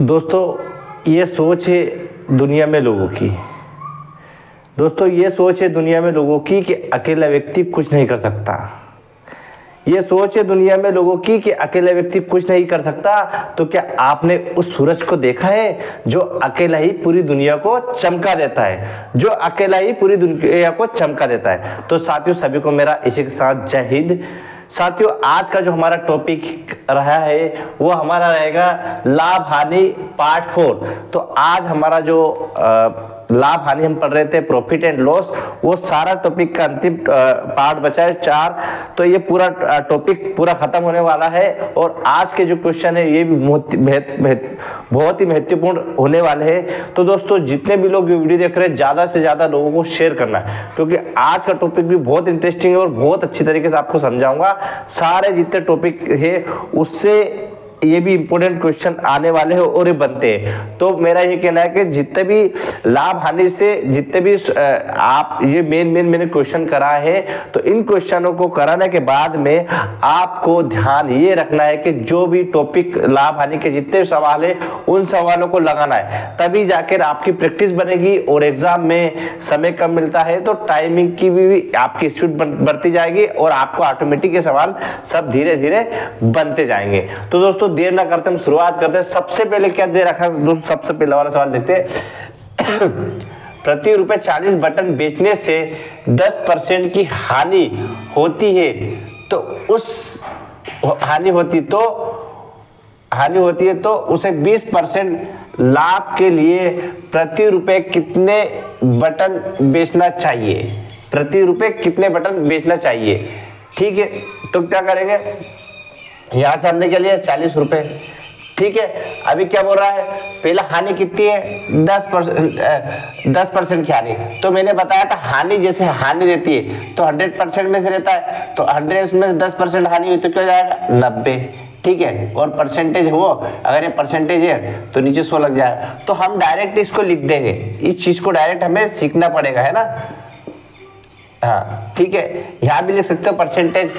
दोस्तों ये सोच है दुनिया में लोगों की कि अकेला व्यक्ति कुछ नहीं कर सकता। ये सोच है दुनिया में लोगों की कि अकेला व्यक्ति कुछ नहीं कर सकता। तो क्या आपने उस सूरज को देखा है जो अकेला ही पूरी दुनिया को चमका देता है, तो साथियों सभी को मेरा इसी के साथ जय हिंद। साथियों आज का जो हमारा टॉपिक रहा है वो हमारा रहेगा लाभ हानि पार्ट 4। तो आज हमारा जो लाभ हानि हम पढ़ रहे थे प्रॉफिट एंड लॉस, वो सारा टॉपिक का अंतिम पार्ट बचा है 4। तो ये पूरा टॉपिक पूरा खत्म होने वाला है और आज के जो क्वेश्चन है ये भी बहुत ही महत्वपूर्ण होने वाले हैं। तो दोस्तों जितने भी लोग वीडियो देख रहे हैं ज़्यादा से ज़्यादा लोगों को शेयर करना है, क्योंकि आज का टॉपिक भी बहुत इंटरेस्टिंग है और बहुत अच्छी तरीके से आपको समझाऊंगा। सारे जितने टॉपिक है उससे ये भी इंपॉर्टेंट क्वेश्चन आने वाले हैं और ये बनते हैं। तो मेरा ये कहना है कि जितने भी लाभ हानि से जितने भी आप ये मेन मैंने क्वेश्चन करा है, तो इन क्वेश्चनों को कराने के बाद में आपको ध्यान ये रखना है कि जो भी टॉपिक लाभ हानि के जितने सवाल है उन सवालों को लगाना है, तभी जाकर आपकी प्रैक्टिस बनेगी। और एग्जाम में समय कम मिलता है तो टाइमिंग की भी आपकी स्पीड बढ़ती जाएगी और आपको ऑटोमेटिक ये सवाल सब धीरे धीरे बनते जाएंगे। तो दोस्तों देर ना करते हम शुरुआत करते हैं। सबसे पहले क्या दे रखा है दोस्तों, सबसे पहला वाला सवाल देखते हैं। प्रति रुपए 40 बटन बेचने से 10% की हानि होती है, तो उस हानि होती है तो उसे 20% लाभ के लिए प्रति रुपए कितने बटन बेचना चाहिए? प्रति रुपए कितने बटन बेचना चाहिए? ठीक है, तो क्या करेंगे, यहां से हमने क्या लिया 40 रुपए। ठीक है, अभी क्या बोल रहा है, पहला हानि कितनी है 10% की हानि। तो मैंने बताया था हानि जैसे हानि रहती है तो 100% में से रहता है, तो 100 में से 10% हानि हुई तो क्या हो जाएगा 90। ठीक है, और परसेंटेज वो अगर ये परसेंटेज है तो नीचे 100 लग जाएगा। तो हम डायरेक्ट इसको लिख देंगे, इस चीज को डायरेक्ट हमें सीखना पड़ेगा, है ना। हाँ ठीक है, यहाँ भी लिख सकते हो परसेंटेज।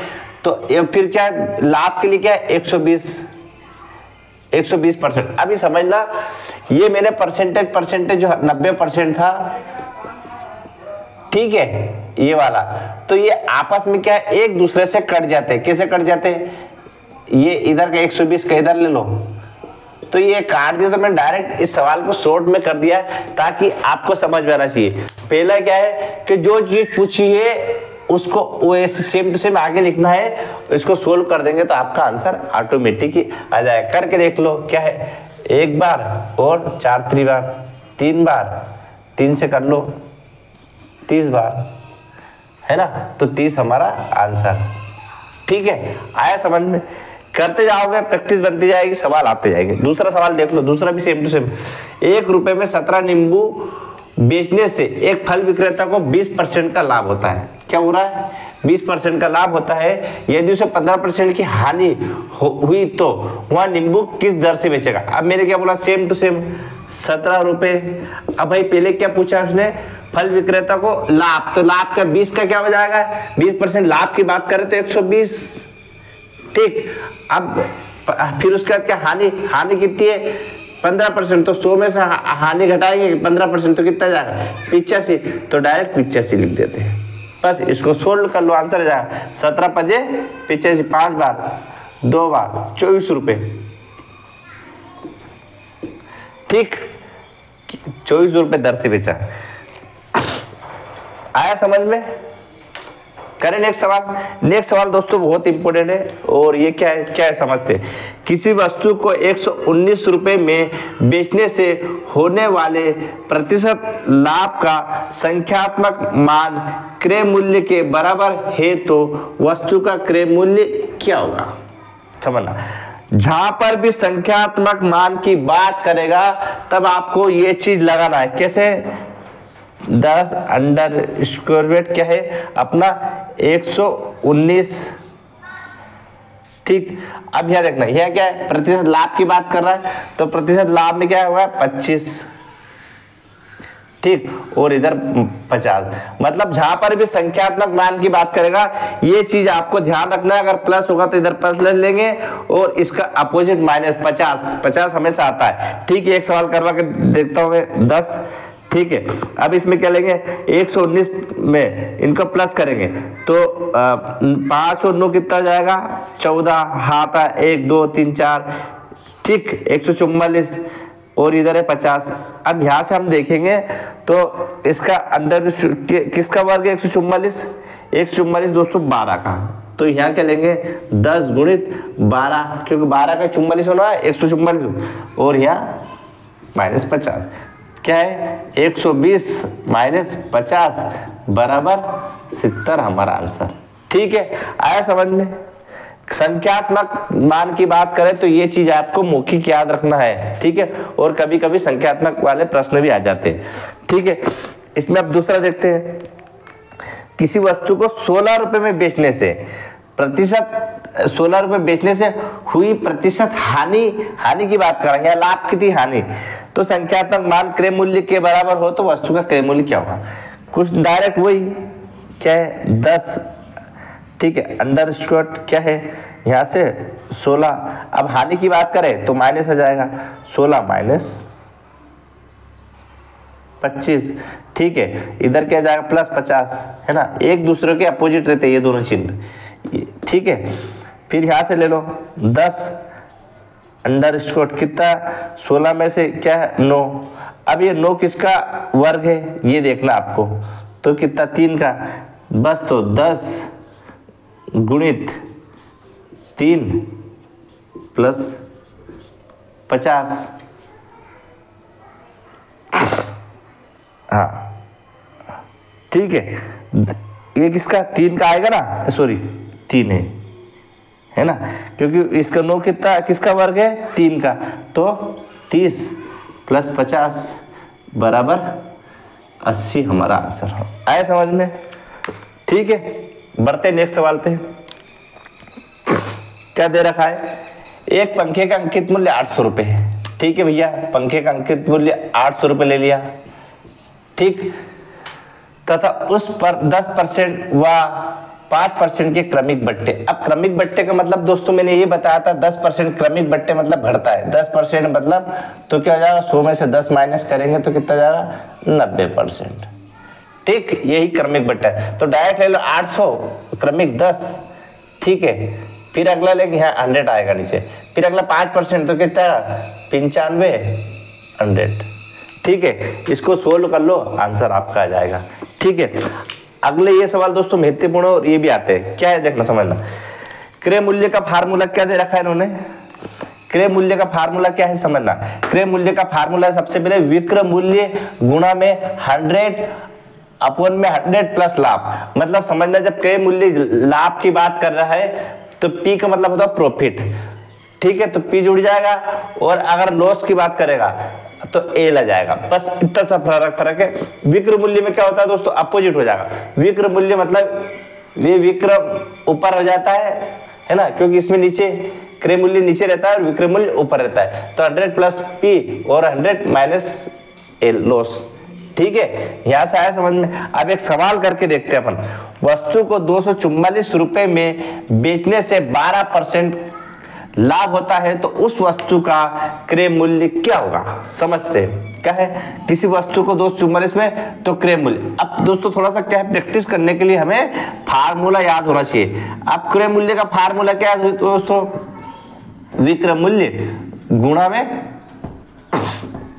तो फिर क्या लाभ के लिए क्या है 120%। अभी समझना, ये मैंने परसेंटेज जो 90% था, ठीक है, ये वाला, तो ये आपस में क्या है एक दूसरे से कट जाते हैं। कैसे कट जाते हैं, ये इधर का 120 का इधर ले लो, तो ये काट दिया। तो मैंने डायरेक्ट इस सवाल को शॉर्ट में कर दिया ताकि आपको समझ में आना चाहिए। पहला क्या है कि जो चीज पूछी है उसको वो सेम टू सेम आगे लिखना है, इसको सोल्व कर देंगे तो आपका आंसर ऑटोमेटिक ही आ जाएगा। करके देख लो, क्या है 1 बार और 4 त्रिबार, 3 बार, 3 से कर लो 30 बार, है ना। तो 30 हमारा आंसर। ठीक है, आया समझ में, करते जाओगे प्रैक्टिस बनती जाएगी, सवाल आते जाएंगे। दूसरा सवाल देख लो, दूसरा भी सेम टू सेम। 1 रुपए में 17 नींबू बेचने से एक फल विक्रेता को 20% का लाभ होता है। क्या हो रहा है 20% का लाभ होता है। यदि उसे 15% की हानि हुई तो वह नींबू किस दर से बेचेगा? अब मैंने क्या बोला, सेम टू सेम 17 रुपए। अब भाई पहले क्या पूछा उसने, फल विक्रेता को लाभ, तो लाभ का 20 का क्या हो जाएगा, 20% लाभ की बात करें तो 120। ठीक, अब फिर उसके बाद क्या हानि कितनी है 15%, तो 100 में से हानि घटाएंगे 15% तो कितना जाएगा 85। तो डायरेक्ट 85 लिख देते हैं, बस इसको सोल्व कर लो, आंसर जाएगा 17 पजे 85, 5 बार 2 बार 24 रुपए। ठीक, 24 रुपए दर से बेचा। आया समझ में, करें नेक्स्ट सवाल दोस्तों बहुत इंपॉर्टेंट है। और ये क्या है समझते हैं। किसी वस्तु को 119 रुपए में बेचने से होने वाले प्रतिशत लाभ का संख्यात्मक मान क्रय मूल्य के बराबर है तो वस्तु का क्रय मूल्य क्या होगा? समझना, जहां पर भी संख्यात्मक मान की बात करेगा तब आपको ये चीज लगाना है। कैसे, 10 अंडर स्क्वायर ब्रैकेट क्या है अपना 119। ठीक, अब यह देखना, यह क्या है प्रतिशत लाभ की बात कर रहा है, तो प्रतिशत लाभ में क्या होगा 25। ठीक, और इधर 50। मतलब जहां पर भी संख्यात्मक मान की बात करेगा ये चीज आपको ध्यान रखना है, अगर प्लस होगा तो इधर प्लस ले लेंगे और इसका अपोजिट माइनस। 50 हमेशा आता है। ठीक है, एक सवाल करवा के देखता हूँ मैं 10। ठीक है, अब इसमें क्या लेंगे, 119 में इनको प्लस करेंगे तो 5 और 9 कितना जाएगा, 14, हाथ है 1 2 3 4। ठीक, 144 और इधर है 50। अब यहाँ से हम देखेंगे तो इसका अंडर किसका वर्ग है, 144। 144 दोस्तों 12 का, तो यहाँ क्या लेंगे 10 गुणित 12, क्योंकि 12 का 44 होना है 144, और यहाँ माइनस 50। क्या है 120 माइनस 50 बराबर 70 हमारा आंसर। ठीक है, आया समझ में। संख्यात्मक मान की बात करें तो ये चीज आपको मौखिक याद रखना है। ठीक है, और कभी कभी संख्यात्मक वाले प्रश्न भी आ जाते हैं। ठीक है, इसमें अब दूसरा देखते हैं। किसी वस्तु को 16 रुपए में बेचने से प्रतिशत 16 रुपए बेचने से हुई प्रतिशत हानि की बात कर रहे हैं, या लाभ की थी हानि, तो संख्यात्मक मान क्रय मूल्य के बराबर हो तो वस्तु का क्रय मूल्य क्या होगा। कुछ डायरेक्ट वही क्या है 10। ठीक है, अंडर स्क्वायर क्या है यहाँ से 16। अब हानि की बात करें तो माइनस आ जाएगा, 16 माइनस 25। ठीक है, इधर क्या जाएगा प्लस 50, है ना, एक दूसरे के अपोजिट रहते हैं ये दोनों चिन्ह। ठीक है, फिर यहाँ से ले लो 10 अंडर स्क्वायर कितना, 16 में से क्या है 9। अब ये 9 किसका वर्ग है ये देखना आपको, तो कितना 3 का, बस तो 10 गुणित 3 प्लस 50। हाँ ठीक है, ये किसका 3 का आएगा ना, सॉरी 3 है ना, क्योंकि इसका 9 कितना किसका वर्ग है 3 का, तो 30 प्लस 50 बराबर 80 हमारा आंसर हो। आया समझ में। ठीक है, बढ़ते नेक्स्ट सवाल पे। क्या दे रखा है, एक पंखे का अंकित मूल्य 800 रुपये है। ठीक है भैया, पंखे का अंकित मूल्य 800 रुपये ले लिया। ठीक, तथा उस पर 10% व 5% के क्रमिक बट्टे। अब क्रमिक बट्टे का मतलब दोस्तों मैंने ये बताया था 10% क्रमिक बट्टे मतलब घटता है, 10% मतलब तो क्या हो जाएगा 100 में से 10 माइनस करेंगे तो कितना जाएगा 90%। ठीक, यही क्रमिक बट्टा है, तो डायरेक्ट ले लो 800 क्रमिक 10। ठीक है, फिर अगला लेंगे यहाँ 100 आएगा नीचे, फिर अगला 5% तो कितना 95 100। ठीक है, इसको सोल्व कर लो, आंसर आपका आ जाएगा। ठीक है, अगले ये सवाल दोस्तों महत्वपूर्ण और ये भी आते हैं। क्या है देखना समझना, क्रय मूल्य का फार्मूला क्या दे रखा है इन्होंने, क्रय मूल्य का फार्मूला क्या है समझना। क्रय मूल्य का फार्मूला सबसे पहले विक्रय मूल्य गुणा में 100 अपॉन में 100 प्लस लाभ। मतलब समझना, जब क्रय मूल्य लाभ की बात कर रहा है तो पी का मतलब होता है प्रॉफिट। ठीक है, तो पी जुड़ जाएगा, और अगर लॉस की बात करेगा तो एल आ जाएगा। बस इतना सा फर्क है। विक्रय मूल्य में क्या होता है दोस्तों, अपोजिट हो जाएगा। विक्रय मूल्य मतलब ये विक्रय ऊपर हो जाता है ना, क्योंकि इसमें नीचे क्रय मूल्य नीचे रहता है और विक्रय मूल्य ऊपर रहता है, तो 100 प्लस पी और 100 माइनस एल लॉस। ठीक है, यहां से आया समझ में। अब एक सवाल करके देखते हैं अपन, वस्तु को 244 रुपए में बेचने से 12% लाभ होता है तो उस वस्तु का क्रय मूल्य क्या होगा। समझते क्या है, किसी वस्तु को 244 में तो क्रय मूल्य। अब दोस्तों थोड़ा सा क्या है, प्रैक्टिस करने के लिए हमें फार्मूला याद होना चाहिए। अब क्रय मूल्य का फार्मूला क्या है दोस्तों, विक्रय मूल्य गुणा में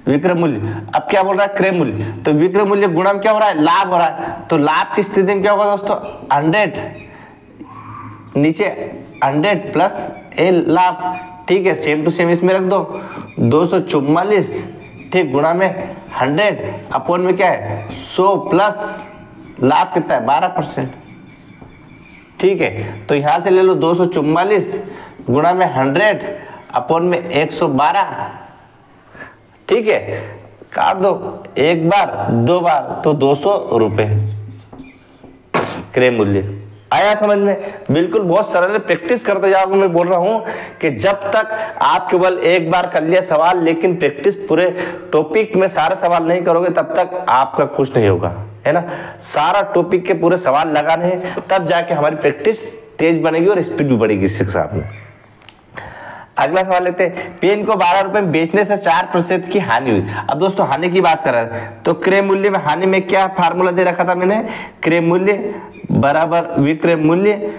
विक्रय मूल्य। अब क्या बोल रहा है क्रय मूल्य, तो विक्रय मूल्य गुणा में क्या हो रहा है लाभ हो रहा है, तो लाभ की स्थिति में क्या होगा दोस्तों 100 नीचे 100 प्लस एल लाभ। ठीक है, सेम टू सेम इसमें रख दो 244 ठीक गुणा में 100 अपॉन में क्या है 100 प्लस लाभ कितना है 12%। ठीक है, तो यहां से ले लो 244 गुणा में 100 अपॉन में 112। ठीक है, काट दो, एक बार 2 बार तो 200 रुपए क्रय मूल्य। आया समझ में? बिल्कुल बहुत सरल है, प्रैक्टिस करते जाओगे। मैं बोल रहा हूं कि जब तक आप केवल एक बार कर लिया सवाल लेकिन प्रैक्टिस पूरे टॉपिक में सारे सवाल नहीं करोगे तब तक आपका कुछ नहीं होगा, है ना। सारा टॉपिक के पूरे सवाल लगाने हैं तब जाके हमारी प्रैक्टिस तेज बनेगी और स्पीड भी बढ़ेगी इसके साथ में। अगला सवाल लेते हैं, पेन को 12 रुपए में बेचने से 4% की हानि हुई। अब दोस्तों हानि की बात कर रहे हैं तो क्रय मूल्य में हानि में क्या फार्मूला दे रखा था मैंने, क्रय मूल्य बराबर विक्रय मूल्य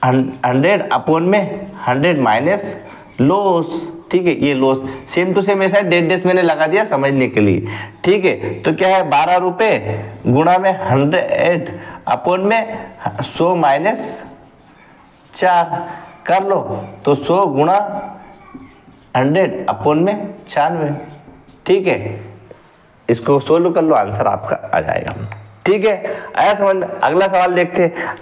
100 अपॉन में 100 माइनस लॉस। ठीक है, ये लॉस सेम टू सेम ऐसा है, डेढ़ मैंने लगा दिया समझने के लिए। ठीक है, तो क्या है 12 रुपए गुणा में 100 अपॉन में 100 माइनस 4 कर लो तो 100 गुणा 100 अपॉन में 96। ठीक है, इसको सोल्व कर लो, आंसर आपका आ जाएगा। ठीक है, आया समझ में? अगला सवाल देखते हैं,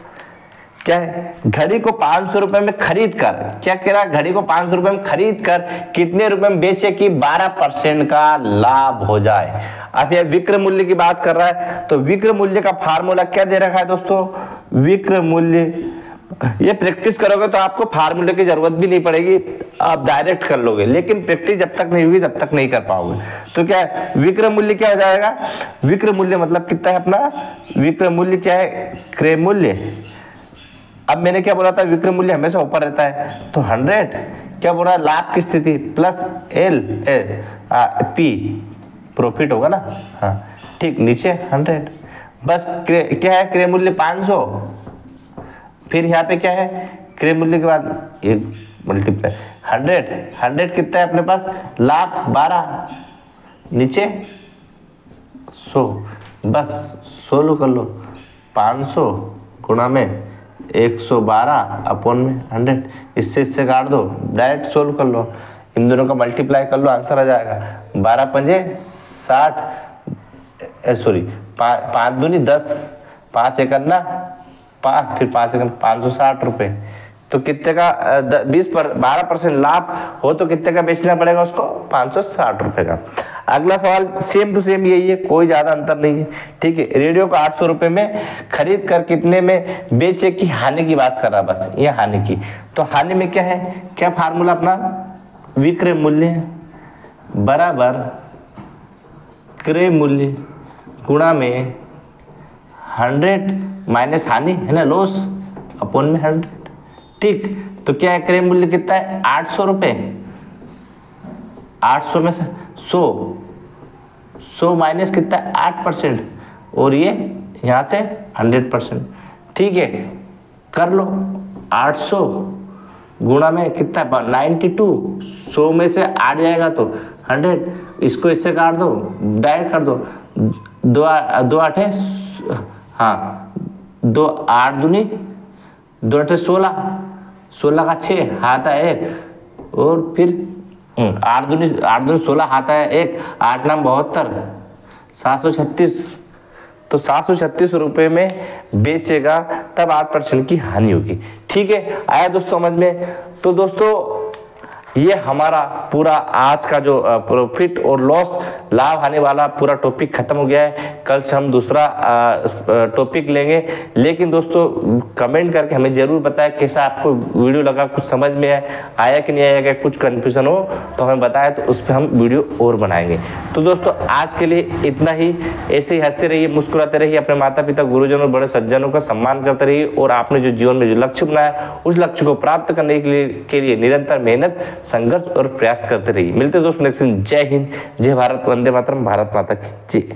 क्या है, घड़ी को 500 रुपए में खरीद कर, क्या कह रहा है, घड़ी को 500 रुपए में खरीद कर कितने रुपए में बेचे कि 12% का लाभ हो जाए। अब यह विक्रय मूल्य की बात कर रहा है तो विक्रय मूल्य का फार्मूला क्या दे रखा है दोस्तों, विक्रय मूल्य, ये प्रैक्टिस करोगे तो आपको फार्मूले की जरूरत भी नहीं पड़ेगी, आप डायरेक्ट कर लोगे, लेकिन प्रैक्टिस जब तक नहीं हुई तब तक नहीं कर पाओगे। तो क्या है, विक्रय मूल्य क्या हो जाएगा, विक्रय मूल्य मतलब कितना है अपना, विक्रय मूल्य क्या है, क्रय मूल्य। अब मैंने क्या बोला था, विक्रय मूल्य हमेशा ऊपर रहता है तो 100 क्या बोल रहा है, लाभ की स्थिति प्लस एल पी प्रॉफिट होगा ना। हाँ ठीक, नीचे 100 बस। क्या है, क्रय मूल्य 500, फिर यहाँ पे क्या है, क्रय मूल्य के बाद एक मल्टीप्लाई 100 कितना है अपने पास, लाख 12 नीचे 100, बस सोल्व कर लो। 500 गुणा में 112 अपॉन में 100, इससे काट दो, डायरेक्ट सोल्व कर लो, इन दोनों का मल्टीप्लाई कर लो, आंसर आ जाएगा 12 पंजे 60, सॉरी 5 दूनी 10, 5 एक अन्ना 5, फिर 5 एक 560 रुपये। तो कितने का 12% लाभ हो तो कितने का बेचना पड़ेगा उसको, 560 रुपये का। अगला सवाल सेम टू सेम यही है, कोई ज्यादा अंतर नहीं है। ठीक है, रेडियो को 800 रुपये में खरीद कर कितने में बेचे की हानि की बात कर रहा, बस ये हानि की। तो हानि में क्या है, क्या फार्मूला अपना, विक्रय मूल्य बराबर क्रय मूल्य गुणा में 100 माइनस हानि है ना, लॉस अपॉन में 100। ठीक, तो क्या है, क्रय मूल्य कितना है 800 रुपये, 800 में से 100 माइनस कितना है 8%, और ये यहाँ से 100%। ठीक है, कर लो 800 गुणा में कितना है 92, 100 में से 8 जाएगा तो 100, इसको इससे काट दो, डायरेक्ट कर दो, 2 8 है, हाँ 2 8 दूनी 2 8 16, 16 का 6 हाथ है 1, और फिर 8 दूनी 16 हाथ है 1, 8 नाम 72, 736। तो 736 रुपये में बेचेगा तब 8% की हानि होगी। ठीक है, आया दोस्तों समझ में? तो दोस्तों ये हमारा पूरा आज का जो प्रॉफिट और लॉस, लाभ आने वाला पूरा टॉपिक खत्म हो गया है। कल से हम दूसरा टॉपिक लेंगे, लेकिन दोस्तों कमेंट करके हमें जरूर बताएं कैसा आपको वीडियो लगा, कुछ समझ में आया कि नहीं आया, क्या कुछ कन्फ्यूजन हो तो हमें बताएं, तो उस पर हम वीडियो और बनाएंगे। तो दोस्तों आज के लिए इतना ही, ऐसे ही हंसते रहिए, मुस्कुराते रहिए, अपने माता पिता, गुरुजनों और बड़े सज्जनों का सम्मान करते रहिए, और आपने जो जीवन में जो लक्ष्य बनाया उस लक्ष्य को प्राप्त करने के लिए निरंतर मेहनत, संघर्ष और प्रयास करते रहिए। मिलते दोस्तों नेक्स्ट दिन। जय हिंद, जय भारत, वंदे मातरम, भारत माता की जय।